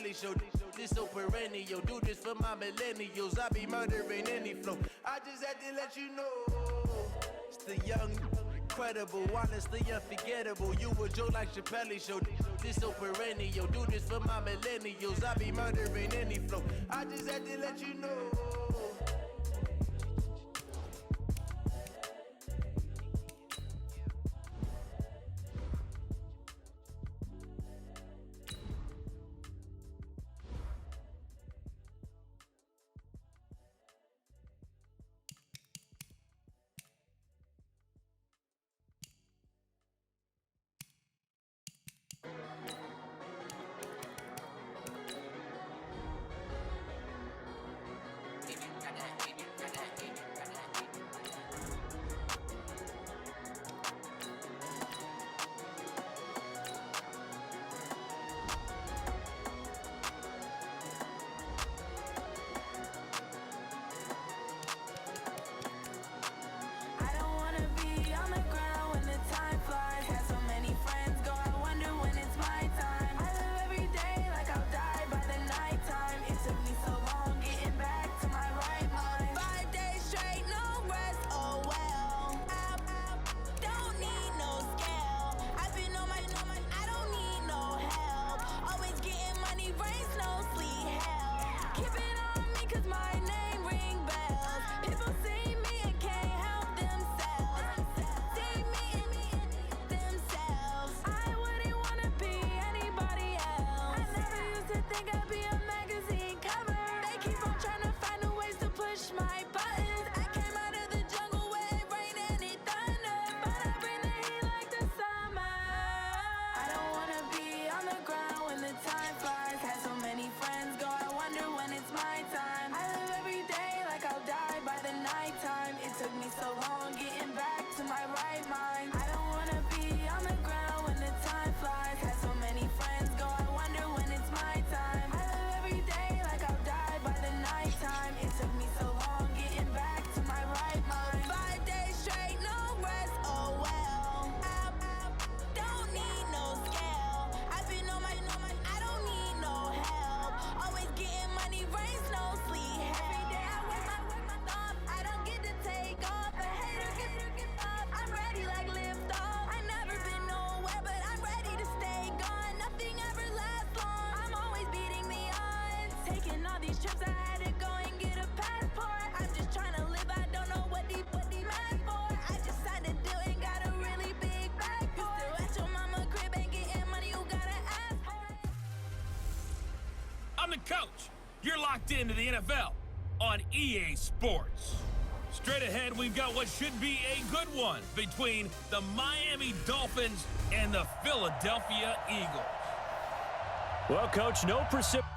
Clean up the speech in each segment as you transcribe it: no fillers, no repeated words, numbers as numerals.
Chappelle show. This so perennial, do this for my millennials. I be murdering any flow. I just had to let you know. It's the young, incredible, honestly unforgettable. You a Joe like Chappelle show. This so perennial, do this for my millennials. I be murdering any flow. I just had to let you know. The coach. You're locked into the NFL on EA Sports. Straight ahead, we've got what should be a good one between the Miami Dolphins and the Philadelphia Eagles. Well, Coach, no precipitation.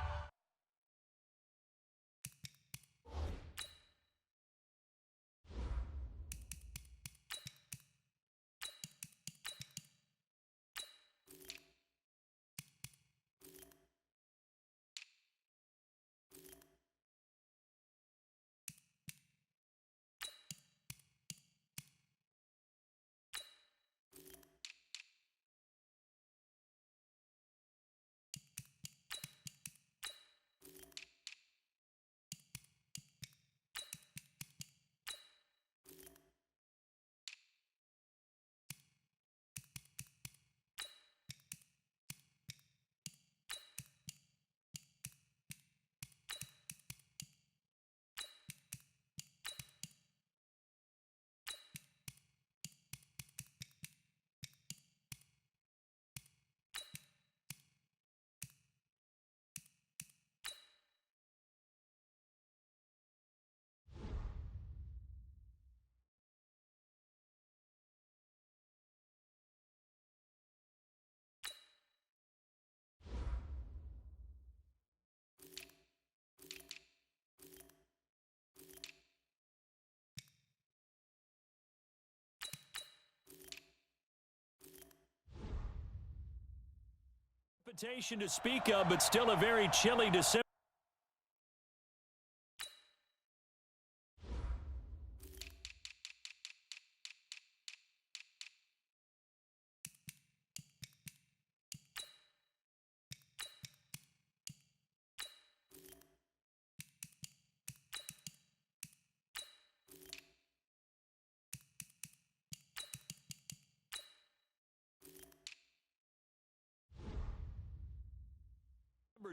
To speak of, but still a very chilly December.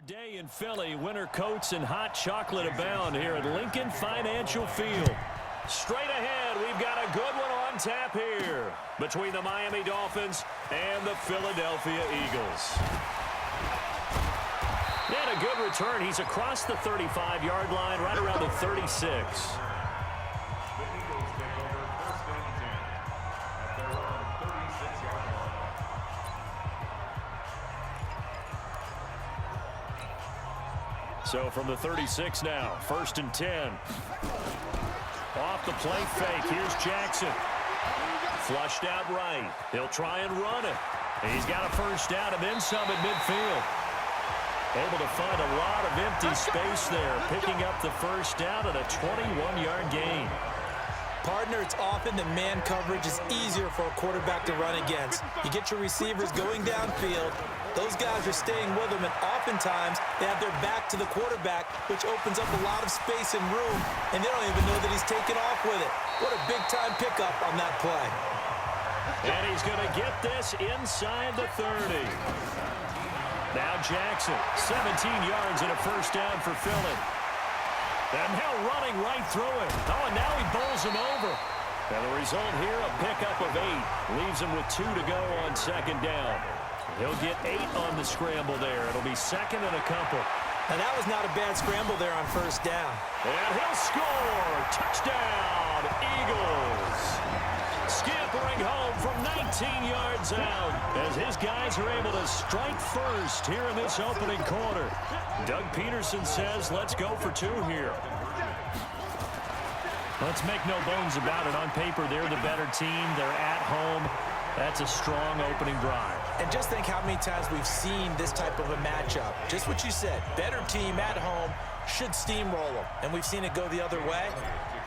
Day in Philly, winter coats and hot chocolate abound here at Lincoln Financial Field. Straight ahead, we've got a good one on tap here between the Miami Dolphins and the Philadelphia Eagles. And a good return. He's across the 35-yard line, right around the 36. So from the 36 now, 1st and 10. Off the play fake, here's Jackson. Flushed out right. He'll try and run it. He's got a first down and then some at midfield. Able to find a lot of empty space there, picking up the first down at a 21-yard gain. Partner, it's often the man coverage is easier for a quarterback to run against. You get your receivers going downfield. Those guys are staying with them, and oftentimes they have their back to the quarterback, which opens up a lot of space and room, and they don't even know that he's taken off with it. What a big-time pickup on that play. And he's going to get this inside the 30. Now Jackson, 17 yards and a first down for Philly. And now running right through him. Oh, and now he bowls him over. And the result here, a pickup of 8. Leaves him with 2 to go on second down. He'll get 8 on the scramble there. It'll be second and a couple. And that was not a bad scramble there on first down. And he'll score. Touchdown, Eagles. Scampering home from 19 yards out as his guys are able to strike first here in this opening quarter. Doug Peterson says, let's go for 2 here. Let's make no bones about it. On paper, they're the better team. They're at home. That's a strong opening drive. And just think how many times we've seen this type of a matchup. Just what you said, better team at home should steamroll them. And we've seen it go the other way.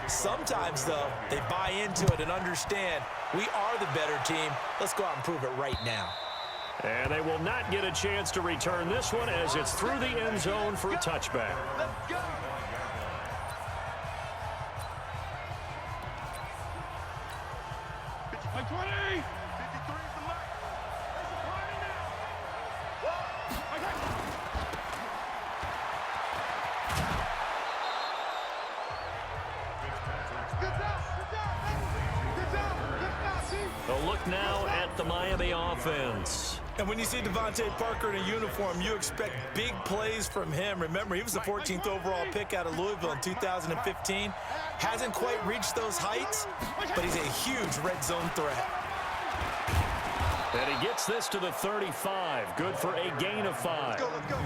Sometimes, though, they buy into it and understand we are the better team. Let's go out and prove it right now. And they will not get a chance to return this one as it's through the end zone for a touchback. Let's go. A look now at the Miami offense. And when you see Devontae Parker in a uniform, you expect big plays from him. Remember, he was the 14th overall pick out of Louisville in 2015. Hasn't quite reached those heights, but he's a huge red zone threat. And he gets this to the 35. Good for a gain of 5. Let's go.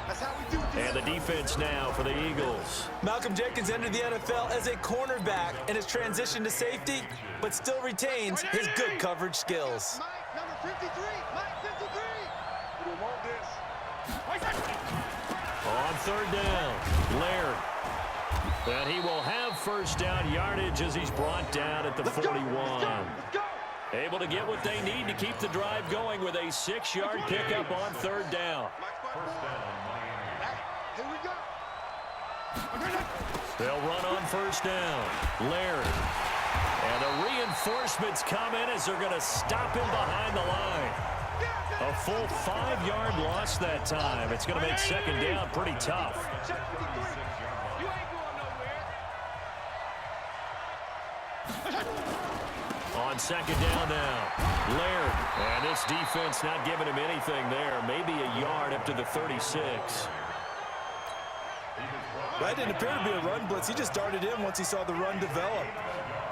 That's how we do this. And the defense now for the Eagles. Malcolm Jenkins entered the NFL as a cornerback and has transitioned to safety, but still retains his good coverage skills. Mike, number 53. Mike, 53. We want this. On third down, Laird. And he will have first down yardage as he's brought down at the 41. Let's go. Able to get what they need to keep the drive going with a 6-yard pickup on third down. Here we go. They'll run on first down. Laird. And the reinforcements come in as they're going to stop him behind the line. A full 5-yard loss that time. It's going to make second down pretty tough. On second down now, Laird. And this defense not giving him anything there. Maybe a yard up to the 36. That didn't appear to be a run blitz. He just darted in once he saw the run develop.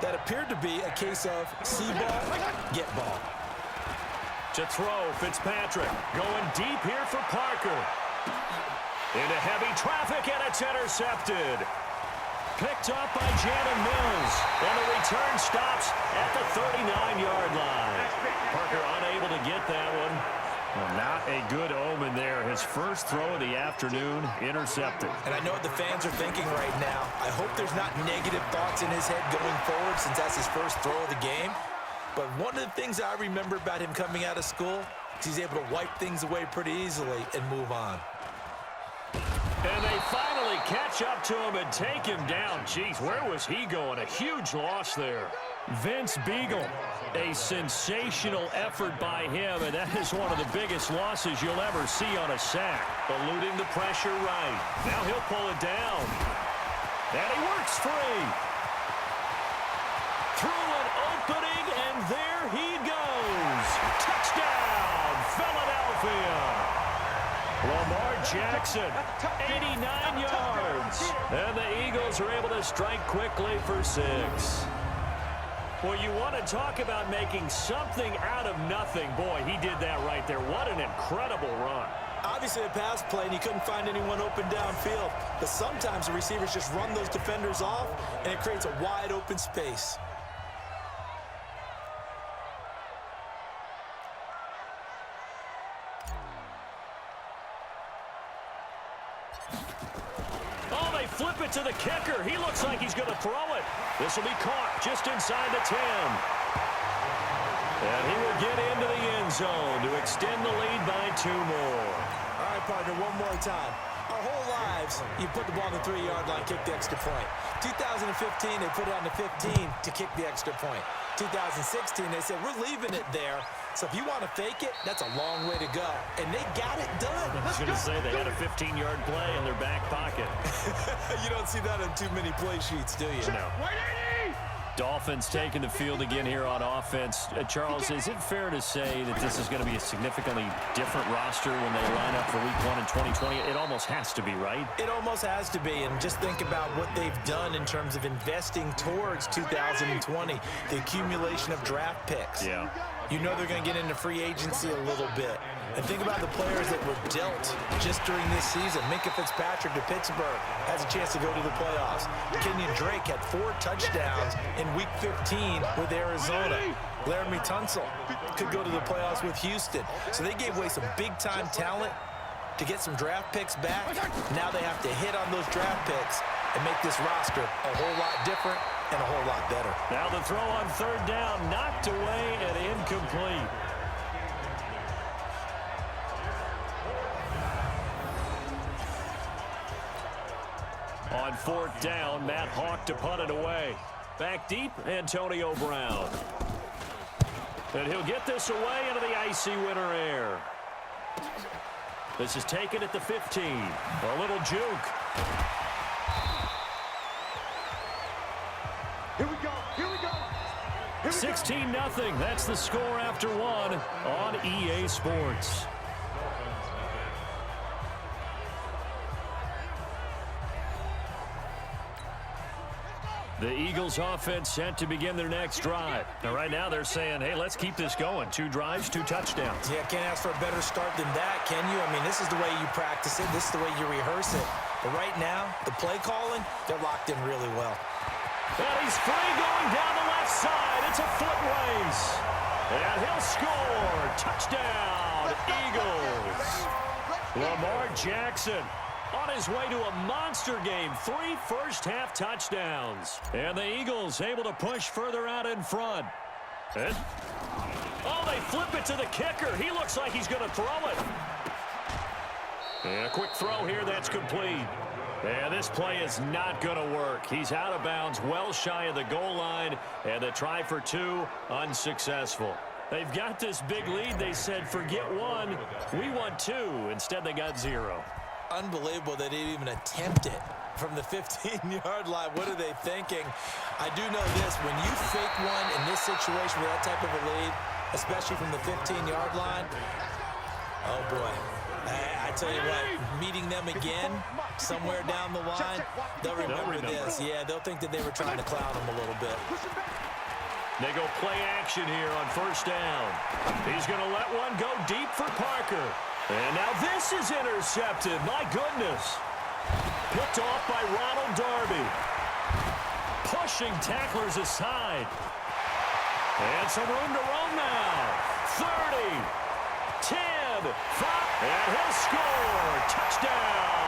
That appeared to be a case of see ball, get ball. To throw, Fitzpatrick going deep here for Parker. Into heavy traffic, and it's intercepted. Picked up by Jalen Mills. And the return stops at the 39-yard line. Parker unable to get that one. Well, not a good omen there. His first throw of the afternoon intercepted. And I know what the fans are thinking right now. I hope there's not negative thoughts in his head going forward since that's his first throw of the game. But one of the things I remember about him coming out of school is he's able to wipe things away pretty easily and move on. And they finally catch catch up to him and take him down. Jeez, where was he going? A huge loss there. Vince Beagle, a sensational effort by him, and that is one of the biggest losses you'll ever see on a sack. Eluding the pressure right. Now he'll pull it down. And he works free. Through an opening, and there he goes. Touchdown, Philadelphia. Lamar Jackson, 89 yards. And the Eagles are able to strike quickly for 6. Well, you want to talk about making something out of nothing. Boy, he did that right there. What an incredible run. Obviously a pass play, and he couldn't find anyone open downfield. But sometimes the receivers just run those defenders off, and it creates a wide open space. Oh, they flip it to the kicker. He looks like he's going to throw it. This will be caught just inside the 10. And he will get into the end zone to extend the lead by 2 more. All right, partner, one more time. Our whole lives, you put the ball on the 3-yard line, kick the extra point. 2015, they put it on the 15 to kick the extra point. 2016, they said, we're leaving it there. So if you want to fake it, that's a long way to go. And they got it done. I was going to say they had a 15-yard play in their back pocket. You don't see that on too many play sheets, do you? No. Dolphins taking the field again here on offense. Charles, is it fair to say that this is going to be a significantly different roster when they line up for Week 1 in 2020? It almost has to be, right? It almost has to be, and just think about what they've done in terms of investing towards 2020, the accumulation of draft picks. Yeah. You know they're going to get into free agency a little bit. And think about the players that were dealt just during this season. Minkah Fitzpatrick to Pittsburgh has a chance to go to the playoffs. Kenyon Drake had 4 touchdowns in Week 15 with Arizona. Laramie Tunsil could go to the playoffs with Houston. So they gave away some big-time talent to get some draft picks back. Now they have to hit on those draft picks and make this roster a whole lot different and a whole lot better. Now the throw on 3rd down, knocked away and incomplete. On 4th down, Matt Hawk to punt it away. Back deep, Antonio Brown. And he'll get this away into the icy winter air. This is taken at the 15. A little juke. Here we go. Here we go. 16-0. That's the score after 1 on EA Sports. The Eagles offense set to begin their next drive. Now, right now they're saying, hey, let's keep this going. 2 drives, 2 touchdowns. Yeah, can't ask for a better start than that, can you? I mean, this is the way you practice it. This is the way you rehearse it. But right now, the play calling, they're locked in really well. And he's free going down the left side. It's a foot race. And he'll score. Touchdown, Eagles. Lamar Jackson on his way to a monster game. 3 first-half touchdowns. And the Eagles able to push further out in front. And, oh, they flip it to the kicker. He looks like he's going to throw it. And a quick throw here that's complete. And this play is not going to work. He's out of bounds, well shy of the goal line. And the try for 2, unsuccessful. They've got this big lead. They said, forget 1. We want 2. Instead, they got 0. Unbelievable they didn't even attempt it from the 15-yard line. What are they thinking? I do know this. When you fake one in this situation with that type of a lead, especially from the 15-yard line, oh, boy. I tell you what, meeting them again somewhere down the line, they'll remember this. Yeah, they'll think that they were trying to clown them a little bit. They go play action here on 1st down. He's going to let one go deep for Parker. And now this is intercepted. My goodness. Picked off by Ronald Darby. Pushing tacklers aside. And some room to roam now. 30, 10, 5, and he'll score. Touchdown.